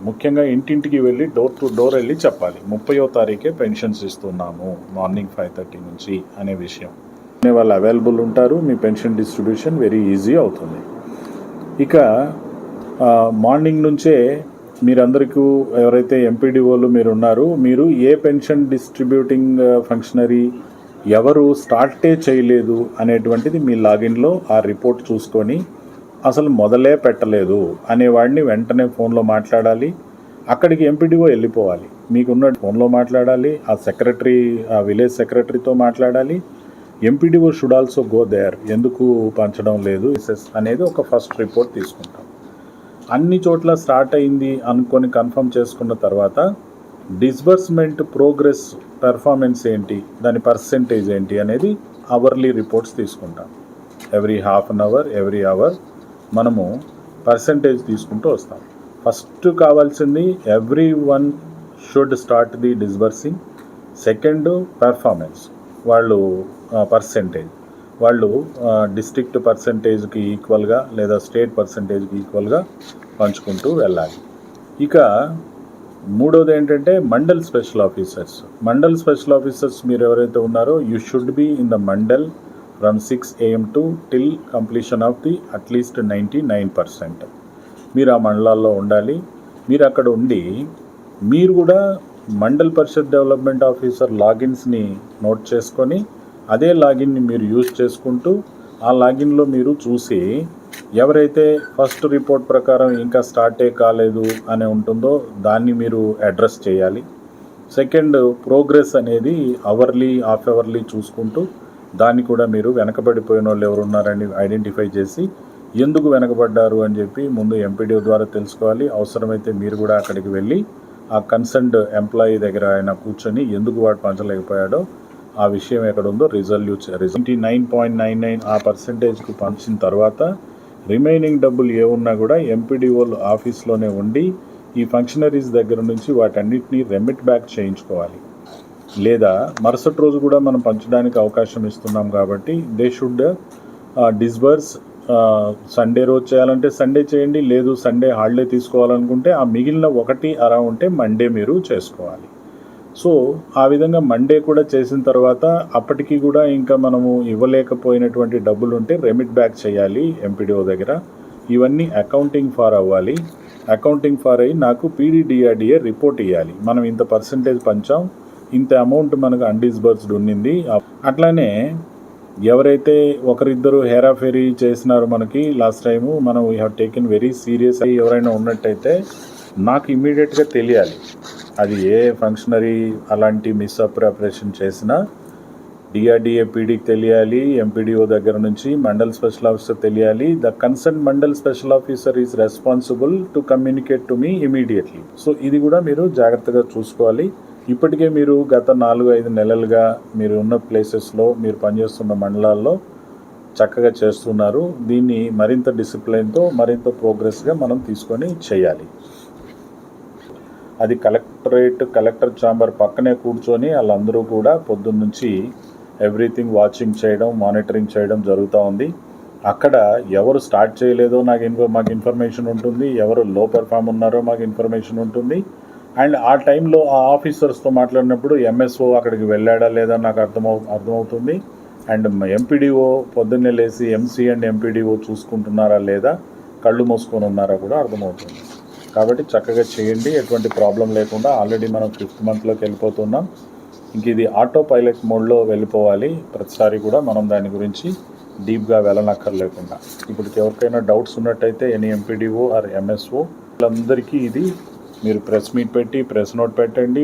ముఖ్యంగా ఇంటింటికి వెళ్ళి డోర్ టు డోర్ వెళ్ళి చెప్పాలి 30వ తారీఖే పెన్షన్స్ ఇస్తున్నాము మార్నింగ్ 5:30 నుంచి అనే విషయం. వాళ్ళు అవైలబుల్ ఉంటారు, మీ పెన్షన్ డిస్ట్రిబ్యూషన్ వెరీ ఈజీ అవుతుంది. ఇక మార్నింగ్ నుంచే మీరందరికీ ఎవరైతే ఎంపీడీఓలు మీరు ఉన్నారో మీరు ఏ పెన్షన్ డిస్ట్రిబ్యూటింగ్ ఫంక్షనరీ ఎవరు స్టార్టే చేయలేదు అనేటువంటిది మీ లాగిన్లో ఆ రిపోర్ట్ చూసుకొని అసలు మొదలే పెట్టలేదు అనేవాడిని వెంటనే ఫోన్లో మాట్లాడాలి. అక్కడికి ఎంపీడీఓ వెళ్ళిపోవాలి, మీకున్న ఫోన్లో మాట్లాడాలి, ఆ సెక్రటరీ ఆ విలేజ్ సెక్రటరీతో మాట్లాడాలి. MPDO should also go there, ఎందుకు పంచడం లేదు అనేది ఒక ఫస్ట్ రిపోర్ట్ తీసుకుంటాం. అన్ని చోట్ల స్టార్ట్ అయింది అనుకొని కన్ఫర్మ్ చేసుకున్న తర్వాత డిస్బర్స్మెంట్ ప్రోగ్రెస్ పెర్ఫార్మెన్స్ ఏంటి, దాని పర్సెంటేజ్ ఏంటి అనేది అవర్లీ రిపోర్ట్స్ తీసుకుంటాం. Every half an hour every hour మనము పర్సెంటేజ్ తీసుకుంటూ వస్తాం. ఫస్ట్ కావాల్సింది every one should start the disbursing. Second performance, వాళ్ళు పర్సెంటేజ్ వాళ్ళు డిస్ట్రిక్ట్ పర్సెంటేజ్కి ఈక్వల్గా లేదా స్టేట్ పర్సెంటేజ్కి ఈక్వల్గా పంచుకుంటూ వెళ్ళాలి. ఇక మూడోది ఏంటంటే mandal special officers. Mandal special officers మీరు ఎవరైతే ఉన్నారో you should be in the mandal from 6 AM to till completion of the at least 99%. మీరు ఆ మండలాల్లో ఉండాలి. మీరు అక్కడ ఉండి మీరు కూడా మండల్ పరిషత్ డెవలప్మెంట్ ఆఫీసర్ లాగిన్స్ని నోట్ చేసుకొని అదే లాగిన్ని మీరు యూజ్ చేసుకుంటూ ఆ లాగిన్లో మీరు చూసి ఎవరైతే ఫస్ట్ రిపోర్ట్ ప్రకారం ఇంకా స్టార్టే కాలేదు అని ఉంటుందో దాన్ని మీరు అడ్రస్ చేయాలి. సెకండ్ ప్రోగ్రెస్ అనేది అవర్లీ హాఫ్ అవర్లీ చూసుకుంటూ దాన్ని కూడా మీరు వెనకబడిపోయిన వాళ్ళు ఎవరు ఉన్నారని ఐడెంటిఫై చేసి ఎందుకు వెనకబడ్డారు అని చెప్పి ముందు ఎంపీడీఓ ద్వారా తెలుసుకోవాలి. అవసరమైతే మీరు కూడా అక్కడికి వెళ్ళి ఆ కన్సర్న్డ్ ఎంప్లాయీ దగ్గర ఆయన కూర్చొని ఎందుకు వాడు పంచలేకపోయాడో ఆ విషయం ఎక్కడ ఉందో రిజల్యూట్ 99.99 ఆ పర్సెంటేజ్కి పంచిన తర్వాత రిమైనింగ్ డబ్బులు ఏమున్నా కూడా ఎంపీడీఓలు ఆఫీస్లోనే ఉండి ఈ ఫంక్షనరీస్ దగ్గర నుంచి వాటన్నిటిని రెమిట్ బ్యాక్ చేయించుకోవాలి. లేదా మరుసటి రోజు కూడా మనం పంచడానికి అవకాశం ఇస్తున్నాం కాబట్టి దే షుడ్ డిస్బర్స్. సండే రోజు చేయాలంటే సండే చేయండి, లేదు సండే హాలిడే తీసుకోవాలనుకుంటే ఆ మిగిలిన ఒకటి అలా ఉంటే మండే మీరు చేసుకోవాలి. సో ఆ విధంగా మండే కూడా చేసిన తర్వాత అప్పటికి కూడా ఇంకా మనము ఇవ్వలేకపోయినటువంటి డబ్బులు ఉంటే రెమిట్ బ్యాక్ చేయాలి ఎంపీడీఓ దగ్గర. ఇవన్నీ అకౌంటింగ్ ఫార్ అవ్వాలి. అకౌంటింగ్ ఫార్ అయ్యి నాకు పీడీడీఆర్డీఏ రిపోర్ట్ ఇవ్వాలి. మనం ఇంత పర్సెంటేజ్ పంచాం, ఇంత అమౌంట్ మనకు అన్డిస్బర్స్డ్ ఉన్నింది. అట్లానే ఎవరైతే ఒకరిద్దరు హేరాఫేరీ చేసినారో మనకి లాస్ట్ టైము, మనం we have taken very serious. ఎవరైనా ఉన్నట్టయితే నాకు ఇమ్మీడియట్గా తెలియాలి. అది ఏ ఫంక్షనరీ అలాంటి మిస్అప్రాపరేషన్ చేసినా డిఆర్డీఏ పీడీకి తెలియాలి, ఎంపీడీఓ దగ్గర నుంచి మండల్ స్పెషల్ ఆఫీసర్ తెలియాలి. The concern mandal special officer is responsible to communicate to me immediately. So ఇది కూడా మీరు జాగ్రత్తగా చూసుకోవాలి. ఇప్పటికే మీరు గత 4-5 నెలలుగా మీరు ఉన్న ప్లేసెస్లో మీరు పనిచేస్తున్న మండలాల్లో చక్కగా చేస్తున్నారు. దీన్ని మరింత డిసిప్లిన్తో మరింత ప్రోగ్రెస్గా మనం తీసుకొని చేయాలి. అది కలెక్టర్ ఛాంబర్ పక్కనే కూర్చొని వాళ్ళందరూ కూడా పొద్దున్నుంచి ఎవ్రీథింగ్ వాచింగ్ చేయడం, మానిటరింగ్ చేయడం జరుగుతూ ఉంది. అక్కడ ఎవరు స్టార్ట్ చేయలేదో మాకు ఇన్ఫర్మేషన్ ఉంటుంది, ఎవరు లో పెర్ఫామ్ ఉన్నారో మాకు ఇన్ఫర్మేషన్ ఉంటుంది. అండ్ ఆ టైంలో ఆ ఆఫీసర్స్తో మాట్లాడినప్పుడు ఎంఎస్ఓ అక్కడికి వెళ్ళాడా లేదా నాకు అర్థమవుతుంది. అండ్ ఎంపీడీఓ పొద్దున్నే లేసి ఎంసీ అండ్ ఎంపీడీఓ చూసుకుంటున్నారా లేదా, కళ్ళు మూసుకొని ఉన్నారా కూడా అర్థమవుతుంది. కాబట్టి చక్కగా చేయండి, ఎటువంటి ప్రాబ్లం లేకుండా. ఆల్రెడీ మనం 5th మంత్లోకి వెళ్ళిపోతున్నాం. ఇంక ఇది ఆటో పైలట్ మోడ్లో వెళ్ళిపోవాలి. ప్రతిసారి కూడా మనం దాని గురించి డీప్గా వెళ్ళనక్కర్లేకుండా. ఇప్పుడు ఎవరికైనా డౌట్స్ ఉన్నట్టయితే ఎనీ ఎంపీడీఓ ఆర్ ఎంఎస్ఓ వాళ్ళందరికీ ఇది మీరు ప్రెస్ మీట్ పెట్టి ప్రెస్ నోట్ పెట్టండి.